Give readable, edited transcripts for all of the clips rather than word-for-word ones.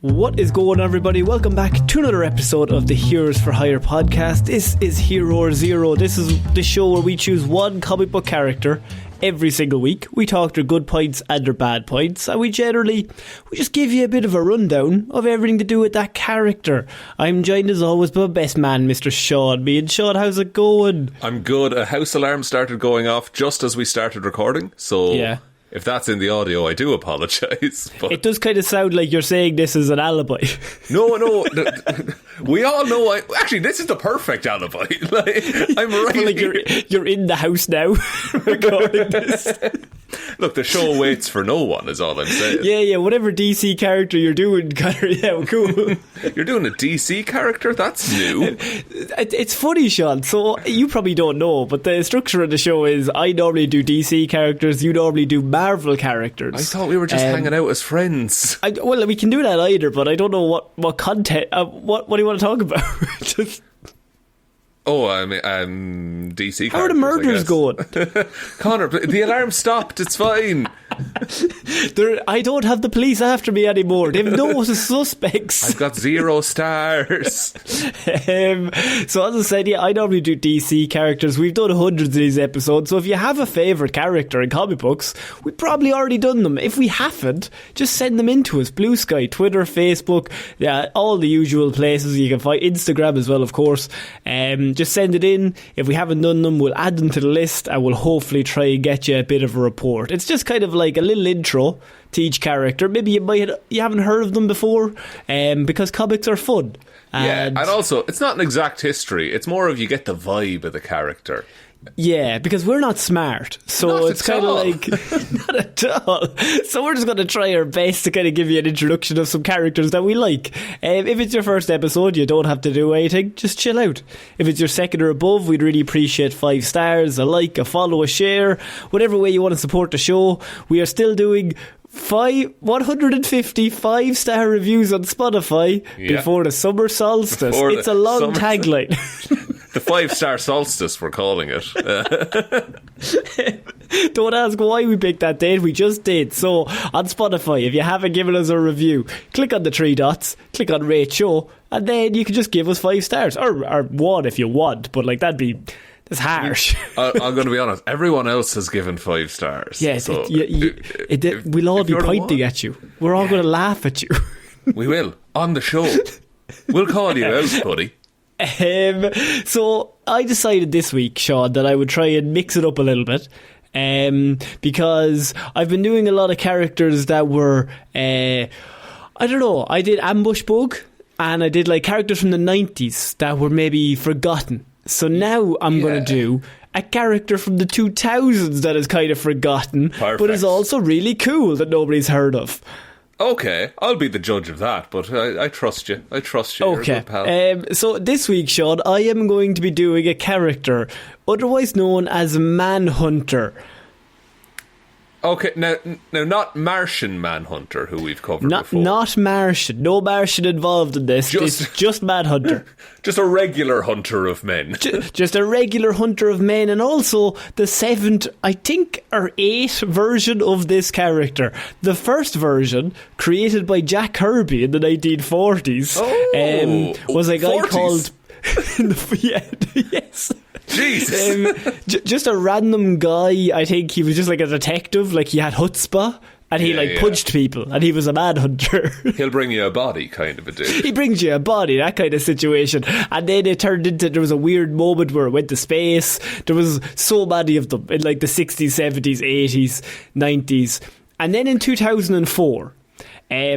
What is going on, everybody? Welcome back to another episode of the Heroes for Hire podcast. This is Hero or Zero. This is the show where we choose one comic book character every single week. We talk their good points and their bad points, and we just give you a bit of a rundown of everything to do with that character. I'm joined as always by my best man, Mr. Shaun. Me and Shaun, how's it going? I'm good. A house alarm started going off just as we started recording, so yeah. If that's in the audio, I do apologise. It does kind of sound like you're saying this is an alibi. No. We all know. Actually, this is the perfect alibi. I'm right. Like you're in the house now recording this. Look, the show waits for no one, is all I'm saying. Yeah. Whatever DC character you're doing, Conor, yeah, cool. You're doing a DC character? That's new. It's funny, Shaun. So you probably don't know, but the structure of the show is I normally do DC characters, you normally do Marvel characters. I thought we were just hanging out as friends. Well, we can do that either, but I don't know what content. What do you want to talk about? I mean, DC characters. How are the murders going? Conor, the alarm stopped. It's fine. I don't have the police after me anymore. They've no suspects. I've got 0 stars. So as I said, yeah, I normally do DC characters. We've done hundreds of these episodes, so if you have a favourite character in comic books, we've probably already done them. If we haven't, just send them in to us. Blue Sky, Twitter, Facebook, yeah, all the usual places you can find. Instagram as well, of course. Just send it in. If we haven't done them, we'll add them to the list and we'll hopefully try and get you a bit of a report. It's just kind of like a little intro to each character. Maybe you haven't heard of them before, because comics are fun. And also, it's not an exact history. It's more of you get the vibe of the character. Yeah, because we're not smart, so it's kind of like not at all. So we're just going to try our best to kind of give you an introduction of some characters that we like. If it's your first episode, you don't have to do anything, just chill out. If it's your second or above, we'd really appreciate 5 stars, a like, a follow, a share, whatever way you want to support the show. We are still doing 150 5-star reviews on Spotify before the summer solstice. It's a long tagline. The 5-star solstice, we're calling it. Don't ask why we picked that date, we just did. So on Spotify, if you haven't given us a review, click on the 3 dots, click on rate show, and then you can just give us 5 stars, or 1 if you want, but like that's harsh. I'm going to be honest, everyone else has given 5 stars. Yes, so we'll all be pointing at you. We're all going to laugh at you. We will, on the show. We'll call you out, buddy. So I decided this week, Shaun, that I would try and mix it up a little bit, because I've been doing a lot of characters that were I don't know, I did Ambush Bug and I did like characters from the 90s that were maybe forgotten. So now I'm going to do a character from the 2000s that is kind of forgotten. Perfect. But is also really cool that nobody's heard of. Okay, I'll be the judge of that, but I trust you. I trust you. Okay. You're a good pal. So this week, Shaun, I am going to be doing a character otherwise known as Manhunter. Okay, now not Martian Manhunter, who we've covered before. Not Martian. No Martian involved in this. Just Manhunter. Just a regular hunter of men. Just a regular hunter of men, and also the 7th, I think, or 8th version of this character. The first version, created by Jack Kirby in the 1940s, was a guy 40s? Called... yes. Jesus. Just a random guy. I think he was just like a detective, like he had chutzpah, and he punched people, and he was a manhunter. He'll bring you a body, kind of a dude. He brings you a body, that kind of situation. And then it turned into, there was a weird moment where it went to space. There was so many of them in like the 60s, 70s, 80s, 90s. And then in 2004,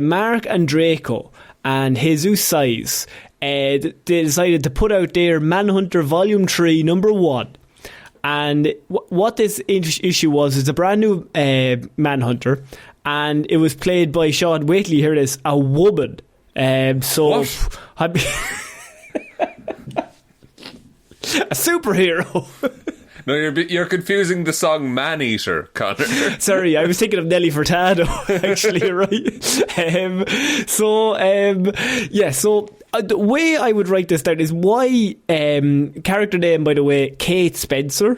Mark and Draco and Jesus Size, they decided to put out their Manhunter Volume 3 number 1. And what this issue was is a brand new Manhunter, and it was played by Shaun, wait till you hear this, a woman. A superhero. No, you're confusing the song Man-Eater, Conor. Sorry, I was thinking of Nelly Furtado, actually, right? So the way I would write this down is why, character name, by the way, Kate Spencer.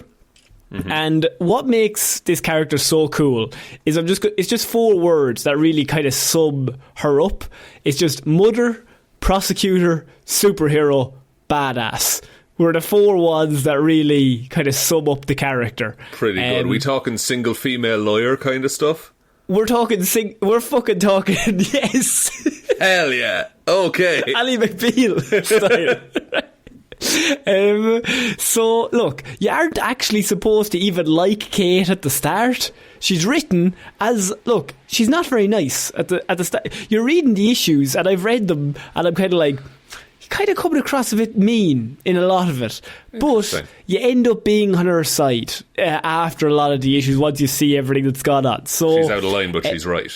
And what makes this character so cool is it's just 4 words that really kind of sum her up. It's just mother, prosecutor, superhero, badass. Were the 4 ones that really kind of sum up the character. Pretty good. We talking single female lawyer kind of stuff? We're fucking talking, yes. Hell yeah. Okay. Ally McBeal style. So, look, you aren't actually supposed to even like Kate at the start. She's written as, look, she's not very nice at the start. You're reading the issues, and I've read them, and I'm kind of like, kind of coming across a bit mean in a lot of it, but you end up being on her side after a lot of the issues once you see everything that's gone on. So she's out of line, but she's right.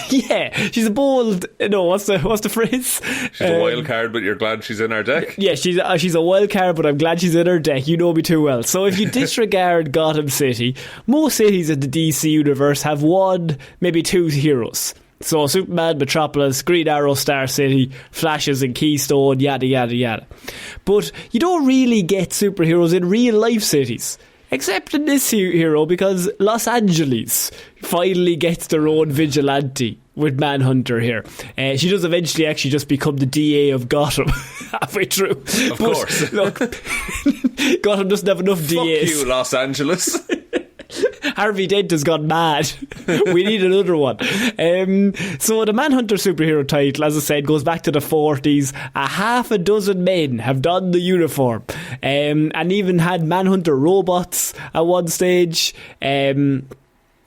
Yeah, she's a bold. No, what's the phrase? She's a wild card, but you're glad she's in our deck. Yeah, she's a wild card, but I'm glad she's in our deck. You know me too well. So if you disregard Gotham City, most cities in the DC universe have 1, maybe 2 heroes. So Superman, Metropolis, Green Arrow, Star City, Flashes and Keystone, yada yada yada. But you don't really get superheroes in real life cities, except in this hero, because Los Angeles finally gets their own vigilante with Manhunter here. She does eventually actually just become the DA of Gotham halfway through. Of course. Look, Gotham doesn't have enough DAs. Fuck you, Los Angeles. Harvey Dent has gone mad. We need another one. So the Manhunter superhero title, as I said, goes back to the 40s. A half a dozen men have donned the uniform, and even had Manhunter robots at one stage.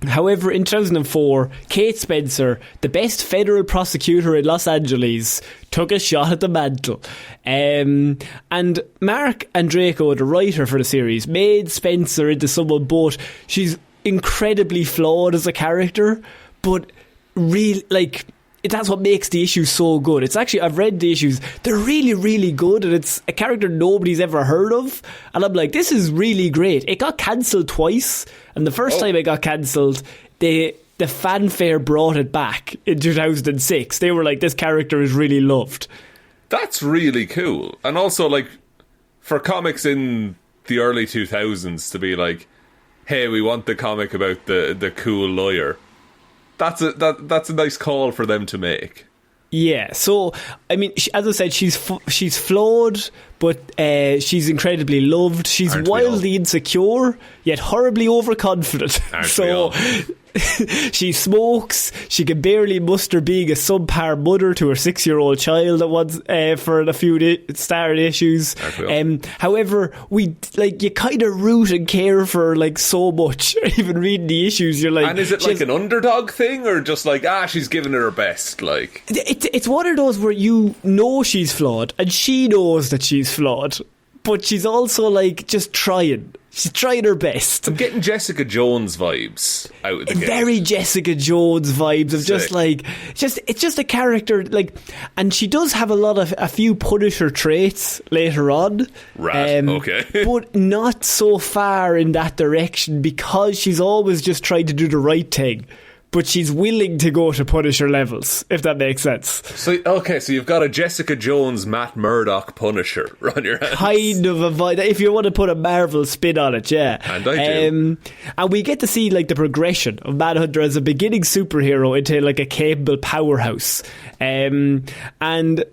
However, in 2004, Kate Spencer, the best federal prosecutor in Los Angeles, took a shot at the mantle. And Mark Andreyko, the writer for the series, made Spencer into someone both. She's incredibly flawed as a character, but really, like, that's what makes the issues so good. It's actually, I've read the issues, they're really, really good, and it's a character nobody's ever heard of, and I'm like, this is really great. It got cancelled twice, and the first time it got cancelled, the fanfare brought it back in 2006. They were like, this character is really loved. That's really cool. And also, like, for comics in the early 2000s to be like, hey, we want the comic about the cool lawyer, that's a nice call for them to make. Yeah, so I mean, as I said, she's flawed, but she's incredibly loved. She's wildly insecure, yet horribly overconfident. So she smokes. She can barely muster being a subpar mother to her 6-year-old child at once for a few start issues. However, you kind of root and care for her, like, so much. Even reading the issues, you're like, and is it like an underdog thing, or just like, she's giving it her best? Like, it's one of those where you know she's flawed, and she knows that she's flawed, but she's also like just trying. She's trying her best. I'm getting Jessica Jones vibes out of the game. Very Jessica Jones vibes of just like, it's just a character, like, and she does have a few Punisher traits later on. Right, okay. But not so far in that direction, because she's always just trying to do the right thing. But she's willing to go to Punisher levels, if that makes sense. So you've got a Jessica Jones, Matt Murdock Punisher on your hands. Kind of a vibe, if you want to put a Marvel spin on it, yeah. And I do. And we get to see, like, the progression of Manhunter as a beginning superhero into, like, a capable powerhouse. And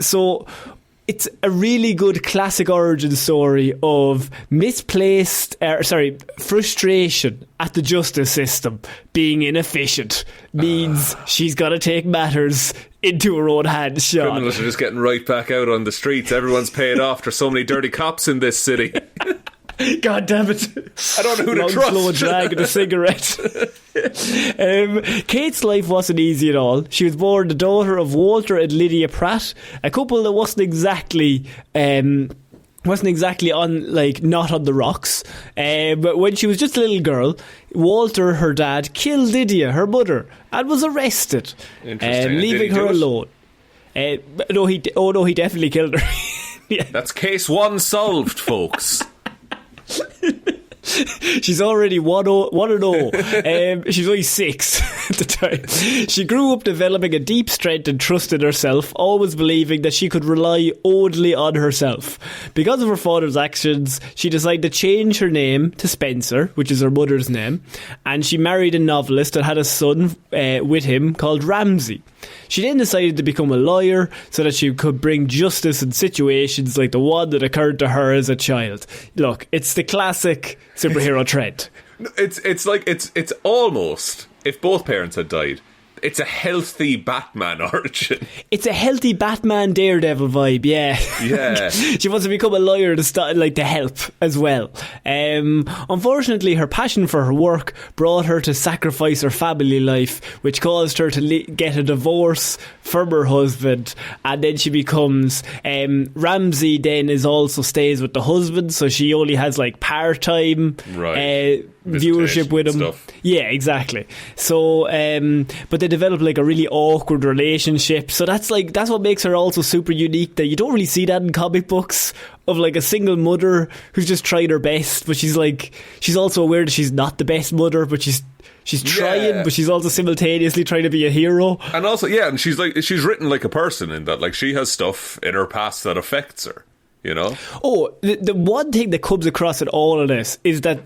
so it's a really good classic origin story of frustration at the justice system being inefficient. Means she's got to take matters into her own hands, Shaun. Criminals are just getting right back out on the streets. Everyone's paid off. There's so many dirty cops in this city. God damn it. I don't know who to trust. Slow drag and a cigarette. Kate's life wasn't easy at all. She was born the daughter of Walter and Lydia Pratt, a couple that wasn't exactly on, like, not on the rocks. But when she was just a little girl, Walter, her dad, killed Lydia, her mother, and was arrested, leaving her alone. No, he definitely killed her. Yeah. That's case 1 solved, folks. She's already 1-0. She's only 6 at the time. She grew up developing a deep strength and trust in herself, always believing that she could rely only on herself. Because of her father's actions, she decided to change her name to Spencer, which is her mother's name, and she married a novelist and had a son with him called Ramsay. She then decided to become a lawyer so that she could bring justice in situations like the one that occurred to her as a child. Look, it's the classic superhero trend. It's almost, if both parents had died, it's a healthy Batman origin. It's a healthy Batman Daredevil vibe, yeah. Yeah. She wants to become a lawyer to help as well. Unfortunately, her passion for her work brought her to sacrifice her family life, which caused her to get a divorce from her husband, and then she becomes Ramsay. Then stays with the husband, so she only has like part-time viewership with him. Stuff. Yeah, exactly. So, but they develop like a really awkward relationship. So that's what makes her also super unique. That you don't really see that in comic books, of like a single mother who's just tried her best, but she's also aware that she's not the best mother, but she's trying, but she's also simultaneously trying to be a hero. And also, and she's written like a person in that, like, she has stuff in her past that affects her, you know? Oh, the one thing that comes across in all of this is that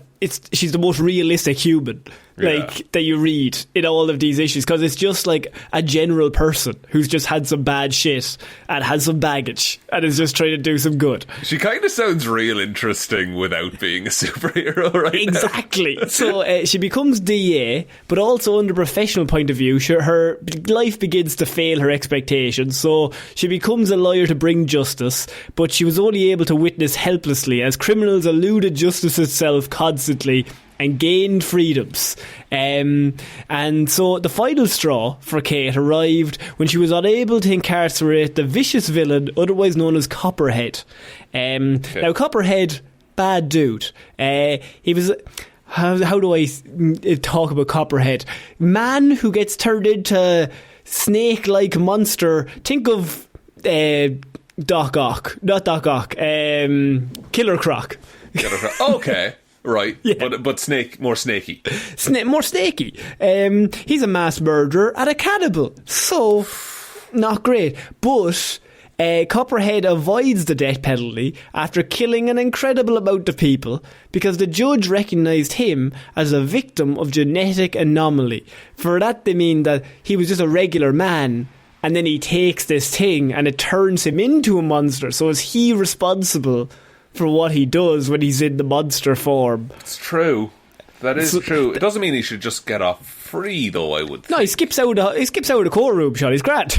she's the most realistic human that you read in all of these issues, because it's just like a general person who's just had some bad shit and has some baggage and is just trying to do some good. She kind of sounds real interesting without being a superhero right Exactly. Now. So she becomes DA, but also under professional point of view, her life begins to fail her expectations. So she becomes a lawyer to bring justice, but she was only able to witness helplessly as criminals eluded justice itself constantly and gained freedoms. And so the final straw for Kate arrived when she was unable to incarcerate the vicious villain otherwise known as Copperhead. Now, Copperhead, bad dude. He was... How do I talk about Copperhead? Man who gets turned into snake-like monster. Think of Doc Ock. Not Doc Ock. Killer Croc. Okay. Right, yeah. but more snaky. More snaky. He's a mass murderer and a cannibal, so not great. But Copperhead avoids the death penalty after killing an incredible amount of people because the judge recognised him as a victim of genetic anomaly. For that, they mean that he was just a regular man, and then he takes this thing and it turns him into a monster. So is he responsible for what he does when he's in the monster form? It's true. That is true. It doesn't mean he should just get off free, though, I would think. No, he skips out of the courtroom, Sean. He's grand.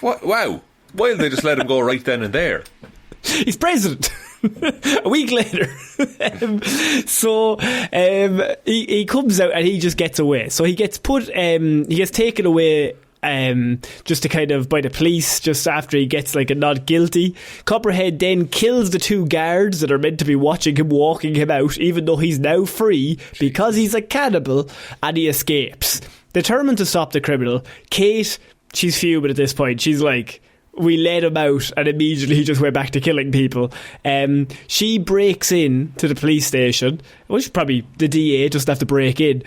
What? Wow. Why did they just let him go right then and there? He's president. A week later. He comes out and he just gets away. So he gets taken away just to kind of by the police just after he gets like a not guilty. Copperhead then kills the 2 guards that are meant to be watching him, walking him out, even though he's now free because he's a cannibal, and he escapes. Determined to stop the criminal, Kate, she's fuming at this point. She's like, we let him out and immediately he just went back to killing people. She breaks in to the police station, which probably the DA doesn't have to break in.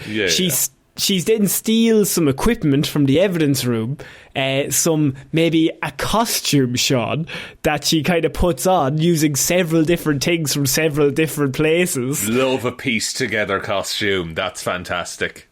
She then steals some equipment from the evidence room, maybe a costume, Sean, that she kind of puts on using several different things from several different places. Love a piece together costume. That's fantastic.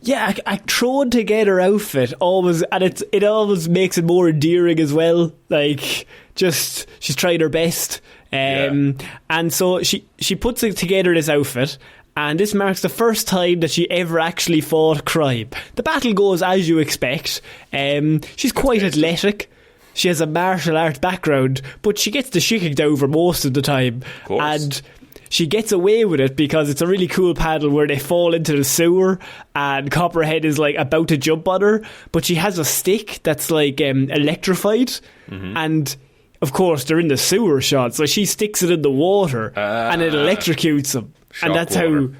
Yeah, a thrown together outfit always, and it always makes it more endearing as well. Like, just she's trying her best, and so she puts it together, this outfit. And this marks the first time that she ever actually fought crime. The battle goes as you expect. She's quite athletic. She has a martial art background, but she gets the shit kicked out of her most of the time. Of course. And she gets away with it because it's a really cool panel where they fall into the sewer and Copperhead is like about to jump on her, but she has a stick that's like electrified, and of course they're in the sewer, shot, so she sticks it in the water and it electrocutes them. And that's water.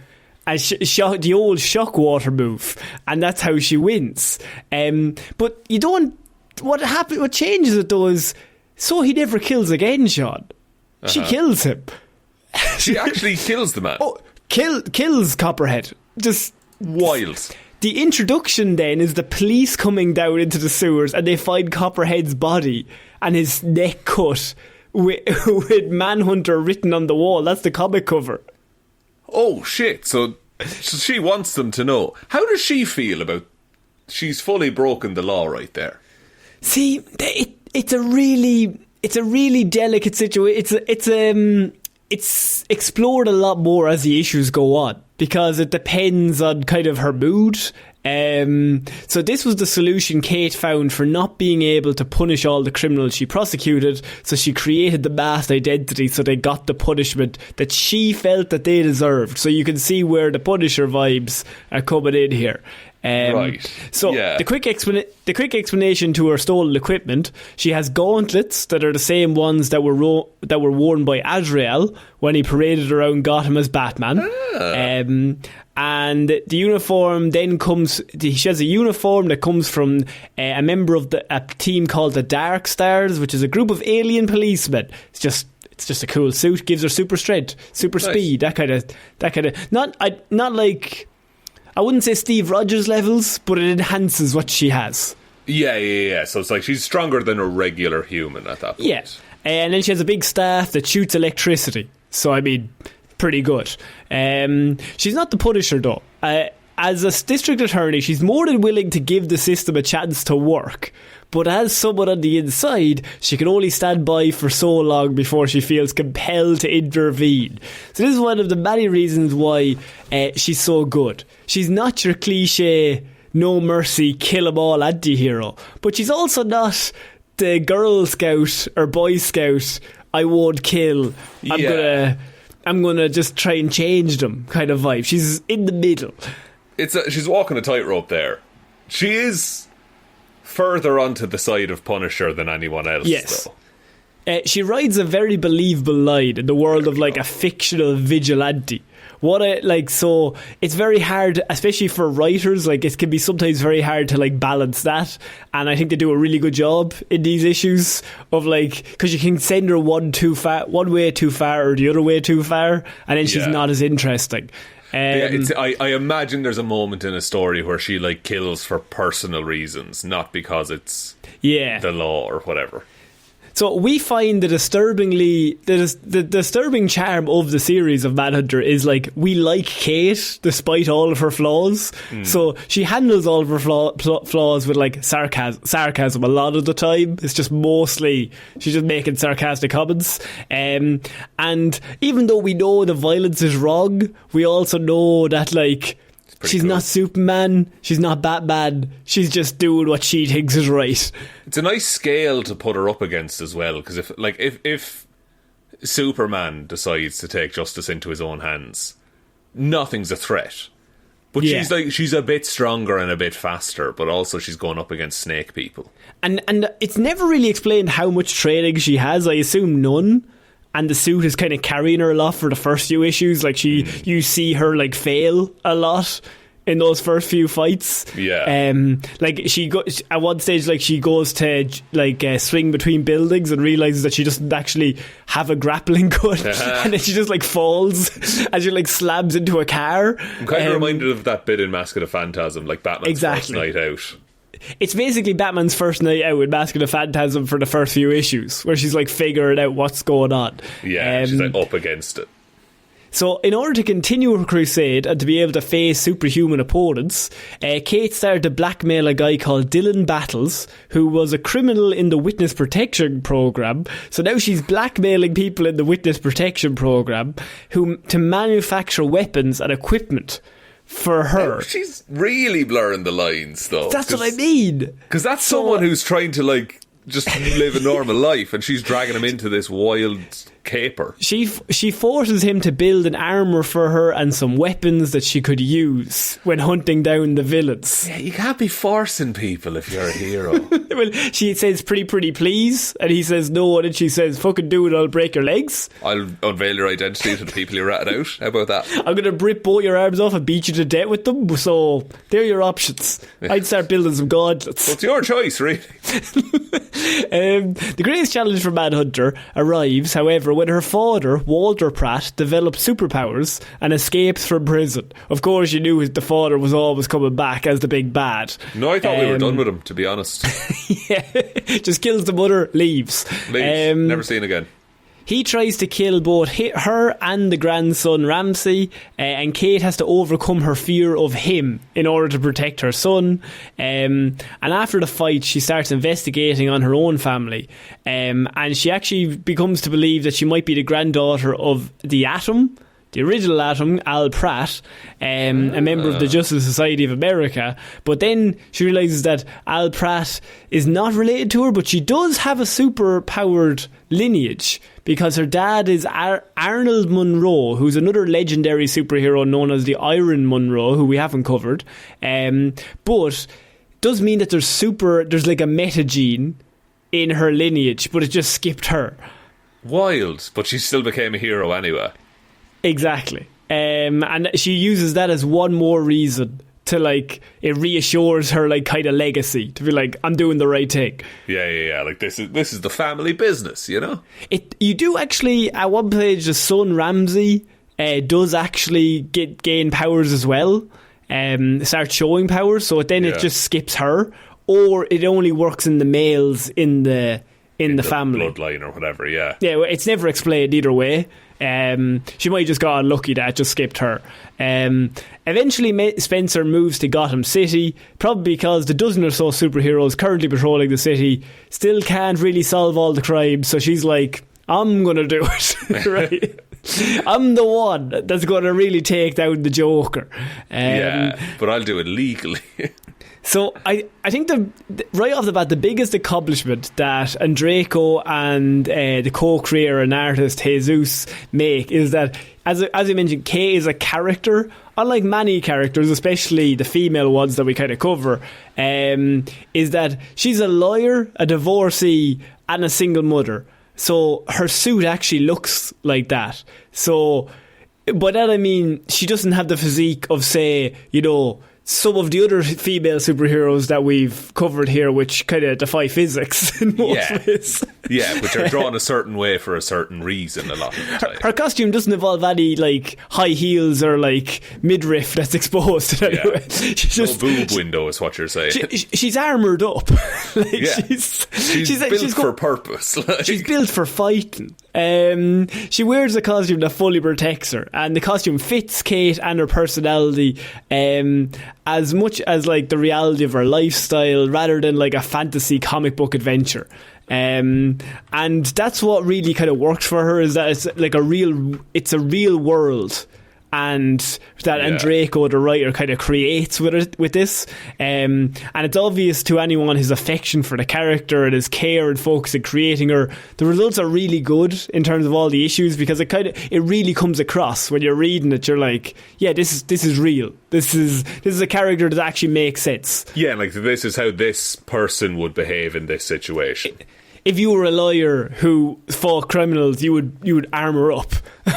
how the old shock water move, and that's how she wins. But you don't. What changes it though is so he never kills again, Sean. She kills him. She actually kills the man. Oh, kills Copperhead. Just wild. The introduction then is the police coming down into the sewers and they find Copperhead's body and his neck cut with Manhunter written on the wall. That's the comic cover. Oh shit, so she wants them to know. How does she feel about... She's fully broken the law right there. See, it's a really delicate situation. It's explored a lot more as the issues go on, because it depends on kind of her mood. So this was the solution Kate found for not being able to punish all the criminals she prosecuted, so she created the masked identity so they got the punishment that she felt that they deserved. So you can see where the Punisher vibes are coming in here. Right. So the quick explanation to her stolen equipment: she has gauntlets that are the same ones that were worn by Azrael when he paraded around Gotham as Batman. And the uniform then comes... She has a uniform that comes from a member of a team called the Dark Stars, which is a group of alien policemen. It's just a cool suit. Gives her super strength, super speed, that kind of. Not like, I wouldn't say Steve Rogers levels, but it enhances what she has. Yeah. So it's like she's stronger than a regular human at that point. Yeah, and then she has a big staff that shoots electricity. So I mean, pretty good. She's not the Punisher though. As a district attorney, she's more than willing to give the system a chance to work. But as someone on the inside, she can only stand by for so long before she feels compelled to intervene. So this is one of the many reasons why she's so good. She's not your cliche, no mercy, kill 'em all anti-hero. But she's also not the Girl Scout or Boy Scout, I won't kill, I'm gonna just try and change them kind of vibe. She's in the middle. She's walking a tightrope there. She is further onto the side of Punisher than anyone else. Yes. Though. She rides a very believable line in the world of like a fictional vigilante. So it's very hard, especially for writers, like it can be sometimes very hard to like balance that, and I think they do a really good job in these issues of like, because you can send her one way too far or the other way too far, and then she's not as interesting. I imagine there's a moment in a story where she like kills for personal reasons, not because it's the law or whatever. So we find the disturbing charm of the series of Manhunter is like, we like Kate despite all of her flaws. So she handles all of her flaws with like sarcasm a lot of the time. It's just mostly she's just making sarcastic comments. And even though we know the violence is wrong, we also know that like she's not Superman, she's not Batman, she's just doing what she thinks is right. It's a nice scale to put her up against as well, because if Superman decides to take justice into his own hands, nothing's a threat. But she's a bit stronger and a bit faster, but also she's going up against snake people. And it's never really explained how much training she has. I assume none. And the suit is kind of carrying her a lot for the first few issues. Like you see her like fail a lot in those first few fights. Yeah. Like at one stage, like she goes to like swing between buildings and realizes that she doesn't actually have a grappling gun, and then she just like falls and she like slams into a car. I'm kind of reminded of that bit in Mask of the Phantasm, like Batman's first night out. It's basically Batman's first night out with Mask of the Phantasm for the first few issues, where she's like figuring out what's going on. Yeah, she's like up against it. So in order to continue her crusade and to be able to face superhuman opponents, Kate started to blackmail a guy called Dylan Battles, who was a criminal in the Witness Protection Program. So now she's blackmailing people in the Witness Protection Program to manufacture weapons and equipment for her. She's really blurring the lines, though. That's what I mean. Because that's someone who's trying to like just live a normal life, and she's dragging him into this wild caper. She forces him to build an armour for her and some weapons that she could use when hunting down the villains. Yeah, you can't be forcing people if you're a hero. Well, she says pretty please, and he says no, and then she says fucking do it, I'll break your legs. I'll unveil your identity to the people you ratted out. How about that? I'm going to rip both your arms off and beat you to death with them. So they're your options. I'd start building some gauntlets. Well, it's your choice, really. The greatest challenge for Manhunter arrives, however, when her father, Walter Pratt, developed superpowers and escapes from prison. Of course, you knew the father was always coming back as the big bad. No, I thought we were done with him, to be honest. Yeah, just kills the mother, leaves. Never seen again. He tries to kill both her and the grandson Ramsay, and Kate has to overcome her fear of him in order to protect her son. And after the fight, she starts investigating on her own family, and she actually becomes to believe that she might be the granddaughter of the Atom, the original Atom, Al Pratt, a member of the Justice Society of America. But then she realises that Al Pratt is not related to her, but she does have a super-powered lineage, because her dad is Arnold Monroe, who's another legendary superhero known as the Iron Monroe, who we haven't covered. But does mean that there's like a meta gene in her lineage, but it just skipped her. Wild, but she still became a hero anyway. Exactly. And she uses that as one more reason to, like, it reassures her, like, kind of legacy to be like, I'm doing the right thing. Yeah. Like, this is the family business, you know. You do actually, at one page, the son Ramsay does actually gain powers as well. Start showing powers, so then it just skips her, or it only works in the males in the family bloodline or whatever. Yeah, it's never explained either way. She might just got unlucky that just skipped her. Eventually Spencer moves to Gotham City, probably because the dozen or so superheroes currently patrolling the city still can't really solve all the crimes, so she's like, I'm gonna do it. Right? I'm the one that's gonna really take down the Joker. But I'll do it legally. So I think right off the bat, the biggest accomplishment that Andreyko and the co-creator and artist Jesus make is that, as I mentioned, Kay is a character. Unlike many characters, especially the female ones that we kind of cover, is that she's a lawyer, a divorcee, and a single mother. So her suit actually looks like that. So by that I mean she doesn't have the physique of, say, some of the other female superheroes that we've covered here, which kind of defy physics in most ways. Yeah, which are drawn a certain way for a certain reason a lot of the time. Her costume doesn't involve any, like, high heels or, like, midriff that's exposed. Anyway. She's just, boob window is what you're saying. She's armoured up. She's built for purpose. Like. She's built for fighting. She wears a costume that fully protects her, and the costume fits Kate and her personality as much as, like, the reality of her lifestyle, rather than like a fantasy comic book adventure. And that's what really kind of works for her, is that it's like a real world, and that Andreyko, the writer, kind of creates with this. And it's obvious to anyone his affection for the character and his care and focus in creating her. The results are really good in terms of all the issues, because it really comes across when you're reading it. You're like, yeah, this is real. This is a character that actually makes sense. Yeah, like, this is how this person would behave in this situation. If you were a lawyer who fought criminals, you would armour up.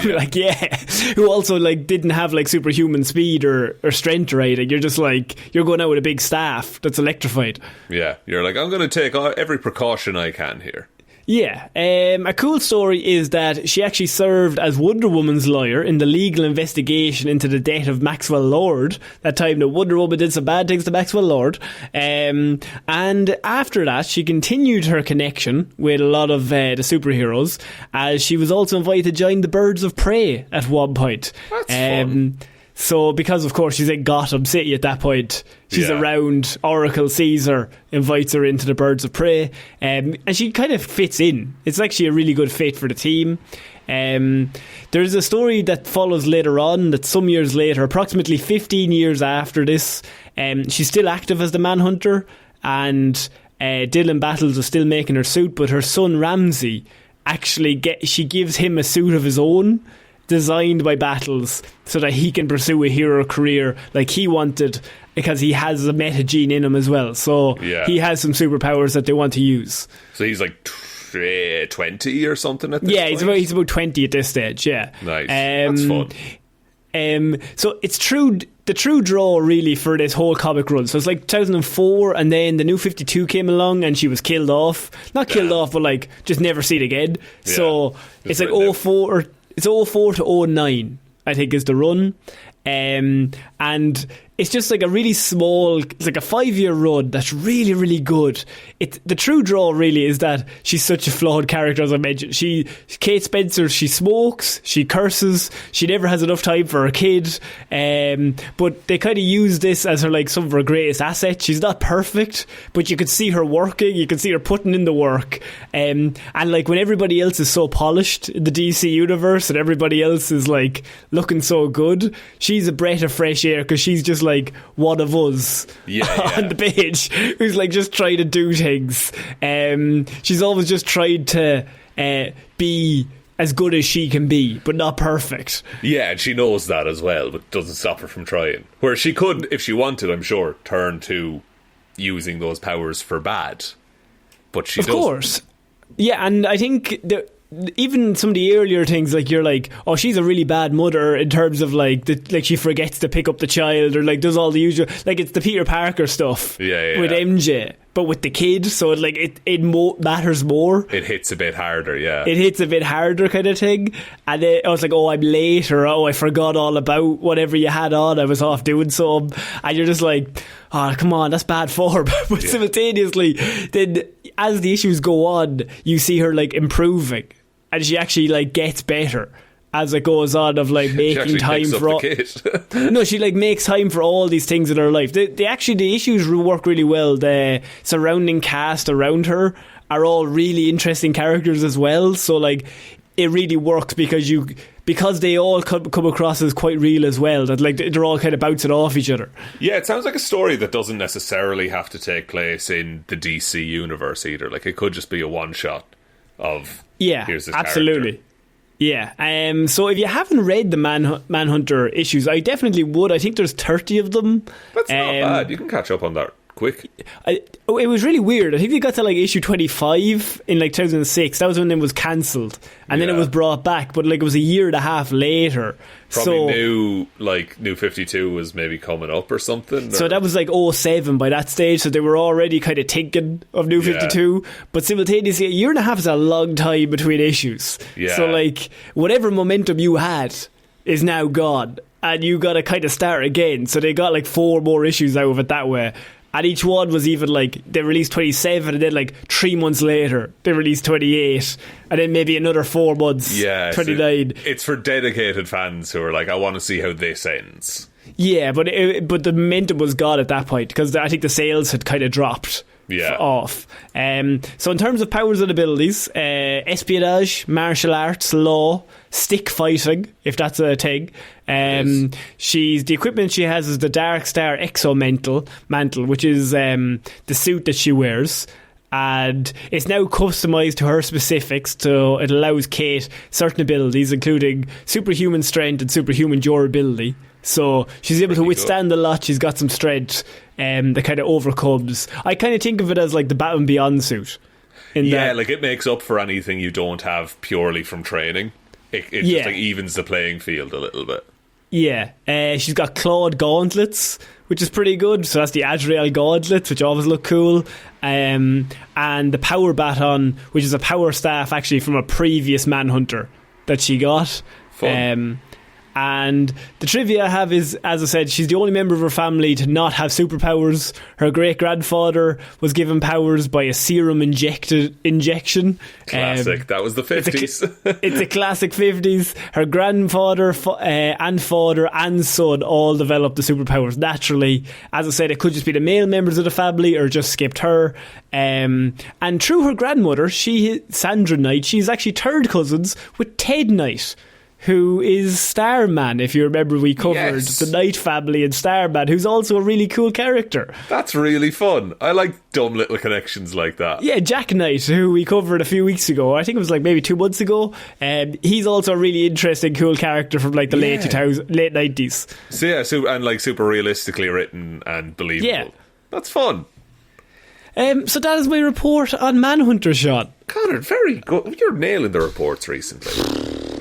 Like, who also, like, didn't have, like, superhuman speed or strength or anything. You're just like, you're going out with a big staff that's electrified. Yeah, you're like, I'm going to take every precaution I can here. Yeah, a cool story is that she actually served as Wonder Woman's lawyer in the legal investigation into the death of Maxwell Lord, that time that Wonder Woman did some bad things to Maxwell Lord. And after that, she continued her connection with a lot of the superheroes, as she was also invited to join the Birds of Prey at one point. That's fun. So, because of course she's in Gotham City at that point, she's around, Oracle sees her, invites her into the Birds of Prey, and she kind of fits in. It's actually a really good fit for the team. There's a story that follows later on, that some years later, approximately 15 years after this, she's still active as the Manhunter, and Dylan Battles is still making her suit, but her son Ramsay she gives him a suit of his own, designed by Battles, so that he can pursue a hero career like he wanted, because he has a meta gene in him as well. So he has some superpowers that they want to use. So he's like 20 or something at this point? He's about 20 at this stage. Nice. That's fun. So it's true. The true draw really for this whole comic run. So it's like 2004, and then the New 52 came along, and she was killed off. Not killed off, but like just never seen again. Yeah. So it's like 04. It's 04 to 09, I think, is the run. And it's just like a really small, it's like a 5-year run that's really, really good. The true draw really is that she's such a flawed character, as I mentioned. Kate Spencer, she smokes, she curses, she never has enough time for her kid. But they kind of use this as her, like, some of her greatest assets. She's not perfect, but you can see her working, you can see her putting in the work. And like when everybody else is so polished in the DC universe and everybody else is like looking so good, she's a breath of fresh air because she's just like one of us on the page who's like just trying to do things. She's always just tried to be as good as she can be, but not perfect. Yeah, and she knows that as well, but doesn't stop her from trying. Where she could, if she wanted, I'm sure, turn to using those powers for bad. But she doesn't. Of course. Yeah, and I think even some of the earlier things, like you're like, oh, she's a really bad mother in terms of like like she forgets to pick up the child, or like does all the usual, like it's the Peter Parker stuff with MJ, but with the kid, so it matters more. It hits a bit harder, It hits a bit harder kind of thing. And I was like, oh, I'm late, or oh, I forgot all about whatever you had on, I was off doing some, and you're just like, oh, come on, that's bad form. But simultaneously, then as the issues go on, you see her like improving, and she actually like gets better as it goes on, of like making time for all. No, she like makes time for all these things in her life. The issues work really well. The surrounding cast around her are all really interesting characters as well. So like it really works because they all come across as quite real as well. That like they're all kind of bouncing off each other. Yeah, it sounds like a story that doesn't necessarily have to take place in the DC universe either. Like it could just be a one shot of here's this absolutely. Character. Yeah, so if you haven't read the Manhunter issues, I definitely would. I think there's 30 of them. That's not bad. You can catch up on that quick. It was really weird. I think they got to like issue 25 in like 2006. That was when it was cancelled, and then it was brought back, but like it was a year and a half later. Probably New 52 was maybe coming up or something. So that was like 07 by that stage, so they were already kind of thinking of New 52, but simultaneously a year and a half is a long time between issues. So like whatever momentum you had is now gone, and you got to kind of start again. So they got like 4 more issues out of it that way. And each one was even like, they released 27, and then like 3 months later they released 28, and then maybe another 4 months, 29. It's for dedicated fans who are like, I want to see how this ends. Yeah, but the momentum was gone at that point, because I think the sales had kind of dropped off. So in terms of powers and abilities, espionage, martial arts, law, stick fighting, if that's a thing. The equipment she has is the Dark Star Exo mantle, which is the suit that she wears. And it's now customised to her specifics, so it allows Kate certain abilities, including superhuman strength and superhuman durability. So she's able to withstand a lot. She's got some strength that kind of overcomes. I kind of think of it as like the Batman Beyond suit. Like it makes up for anything you don't have purely from training. It just like evens the playing field a little bit. Yeah, she's got clawed gauntlets, which is pretty good. So that's the Azrael gauntlets, which always look cool. And the power baton, which is a power staff actually from a previous Manhunter that she got. Fun. And the trivia I have is, as I said, she's the only member of her family to not have superpowers. Her great-grandfather was given powers by a serum injection. Classic. That was the 50s. It's a classic 50s. Her grandfather and father and son all developed the superpowers naturally. As I said, it could just be the male members of the family or just skipped her. And through her grandmother, Sandra Knight, she's actually third cousins with Ted Knight, who is Starman. If you remember, we covered the Knight family and Starman, who's also a really cool character. That's really fun. I like dumb little connections like that. Yeah, Jack Knight, who we covered a few weeks ago. I think it was like maybe 2 months ago. He's also a really interesting, cool character from like the late 90s. So and like super realistically written and believable. Yeah. That's fun. So that is my report on Manhunter, Shaun. Conor, very good. You're nailing the reports recently.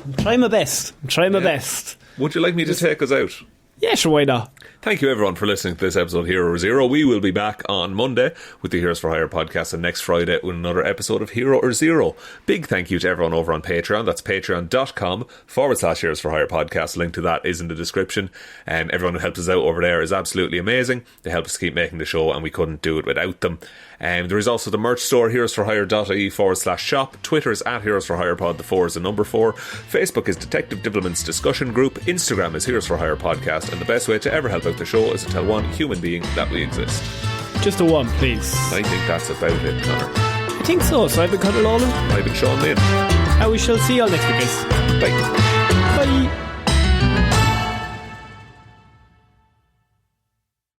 I'm trying my best. Would you like me to take us out? Yeah, sure, why not? Thank you everyone for listening to this episode of Hero or Zero. We will be back on Monday with the Heroes for Hire podcast, and next Friday with another episode of Hero or Zero. Big thank you to everyone over on Patreon. That's patreon.com/Heroes for Hire podcast. Link to that is in the description. Everyone who helps us out over there is absolutely amazing. They help us keep making the show, and we couldn't do it without them. There is also the merch store, heroesforhire.ie/shop. Twitter is @HeroesForHirePod, the 4 is the number 4. Facebook is Detective Divilment's discussion group. Instagram is Heroes for Hire podcast. And the best way to ever help out the show is to tell one human being that we exist. Just a one, please. I think that's about it, Conor. I think so. So I've been Conor Lawler. I've been Shaun Lynn. And we shall see you all next week, guys. Bye. Bye.